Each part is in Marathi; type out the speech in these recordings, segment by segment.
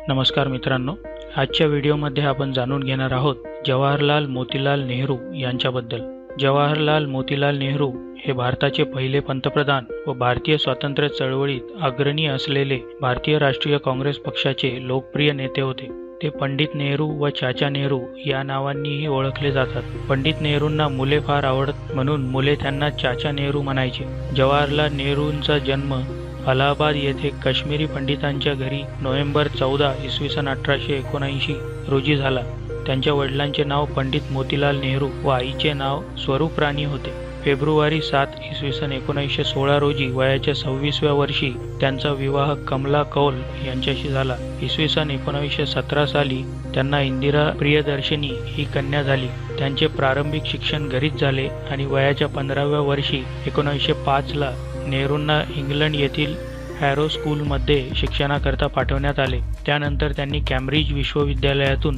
नमस्कार मित्रांनो, आजच्या व्हिडिओमध्ये आपण जाणून घेणार आहोत जवाहरलाल मोतीलाल नेहरू यांच्याबद्दल। जवाहरलाल मोतीलाल नेहरू हे भारताचे पहिले पंतप्रधान व भारतीय स्वातंत्र्य चळवळीत अग्रणी असलेले भारतीय राष्ट्रीय काँग्रेस पक्षाचे लोकप्रिय नेते होते। ते पंडित नेहरू व चाचा नेहरू या नावांनीही ओळखले जातात। पंडित नेहरूंना मुले फार आवडत म्हणून मुले त्यांना चाचा नेहरू म्हणायचे। जवाहरलाल नेहरूंचा जन्म अलाहाबाद येथे काश्मीरी पंडितांच्या घरी नोव्हेंबर 14 इसवी सन 1879 रोजी झाला। त्यांच्या वडिलांचे नाव पंडित मोतीलाल नेहरू व आईचे नाव स्वरूप राणी होते। फेब्रुवारी 7 इसवी सन 1916 रोजी वयाच्या 26व्या वर्षी त्यांचा विवाह कमला कौल यांच्याशी झाला। इसवी सन 1917 साली त्यांना इंदिरा प्रियदर्शनी ही कन्या झाली। त्यांचे प्रारंभिक शिक्षण घरीच झाले आणि वयाच्या 15व्या वर्षी 1905 ला नेहरूंना इंग्लंड येथील हॅरो स्कूलमध्ये शिक्षणाकरता पाठवण्यात आले। त्यानंतर त्यांनी कॅम्ब्रिज विश्वविद्यालयातून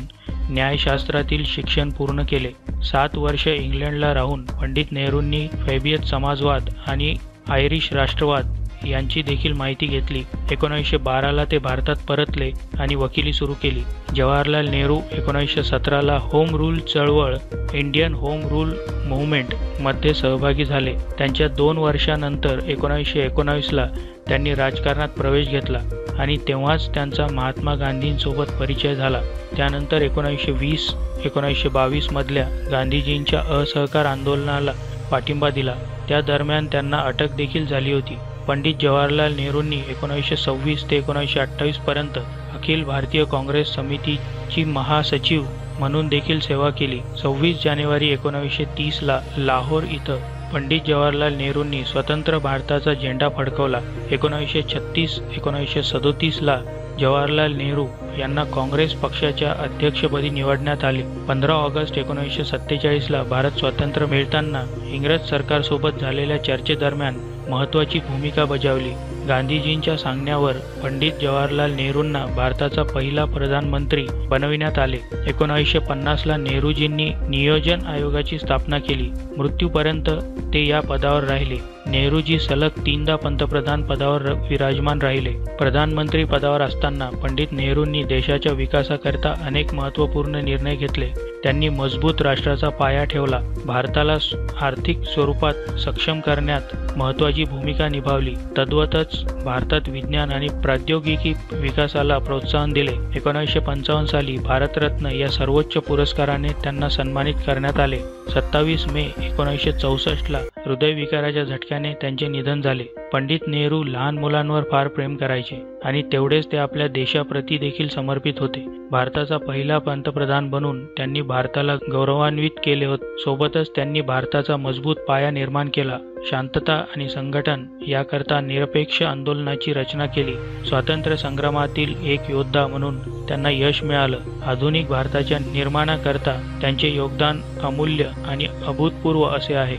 न्यायशास्त्रातील शिक्षण पूर्ण केले। 7 वर्ष इंग्लंडला राहून पंडित नेहरूंनी फॅबियत समाजवाद आणि आयरिश राष्ट्रवाद यांची देखील माहिती घेतली। 1912 ला ते भारतात परतले आणि वकिली सुरू केली। जवाहरलाल नेहरू 1917 ला होम रूल चळवळ इंडियन होम रूल मूव्हमेंट मध्ये सहभागी झाले। त्यांच्या 2 वर्षानंतर 1919 ला त्यांनी राजकारणात प्रवेश घेतला आणि तेव्हाच त्यांचा महात्मा गांधींसोबत परिचय झाला। त्यानंतर 1920-1922 मधल्या गांधीजींच्या असहकार आंदोलनाला पाठिंबा दिला। त्या दरम्यान त्यांना अटक देखील झाली होती। पंडित जवाहरलाल नेहरूंनी 1926 ते 1928 पर्यंत अखिल भारतीय काँग्रेस समितीची महासचिव म्हणून देखील सेवा केली। 26 जानेवारी 1930 ला लाहोर इथं पंडित जवाहरलाल नेहरूंनी स्वतंत्र भारताचा झेंडा फडकवला। 1936-1937 ला जवाहरलाल नेहरू यांना काँग्रेस पक्षाच्या अध्यक्षपदी निवडण्यात आले। 15 ऑगस्ट 1947 ला भारत स्वातंत्र्य मिळताना इंग्रज सरकारसोबत झालेल्या चर्चेदरम्यान महत्त्वाची भूमिका बजावली। गांधीजींच्या सांगण्यावर पंडित जवाहरलाल नेहरूंना भारताचा पहिला प्रधानमंत्री बनविण्यात आले। 1950 ला नेहरूजींनी नियोजन आयोगाची स्थापना केली। मृत्यूपर्यंत ते या पदावर राहिले। नेहरूजी सलग 3दा पंतप्रधान पदावर विराजमान राहिले। प्रधानमंत्री पदावर असताना पंडित नेहरूंनी देशाच्या विकासाकरता अनेक महत्त्वपूर्ण निर्णय घेतले। त्यांनी मजबूत राष्ट्राचा पाया ठेवला। भारताला आर्थिक स्वरूपात सक्षम करण्यात महत्त्वाची भूमिका निभावली। तद्वतच भारतात विज्ञान आणि प्रौद्योगिकी विकासाला प्रोत्साहन दिले। 1955 साली भारतरत्न या सर्वोच्च पुरस्काराने त्यांना सन्मानित करण्यात आले। 27 मे 1964 ला हृदयविकाराच्या झटक्याने त्यांचे निधन झाले। पंडित नेहरू लहान मुलांवर फार प्रेम करायचे आणि तेवढेच ते आपल्या देशाप्रती देखील समर्पित होते। भारताचा पहिला पंतप्रधान बनून त्यांनी भारताला गौरवान्वित केले होते। सोबतच त्यांनी भारताचा मजबूत पाया निर्माण केला। शांतता आणि संघटन याकरता निरपेक्ष आंदोलनाची रचना केली। स्वातंत्र्य संग्रामातील एक योद्धा म्हणून त्यांना यश मिळालं। आधुनिक भारताच्या निर्माणाकरता त्यांचे योगदान अमूल्य आणि अभूतपूर्व असे आहे।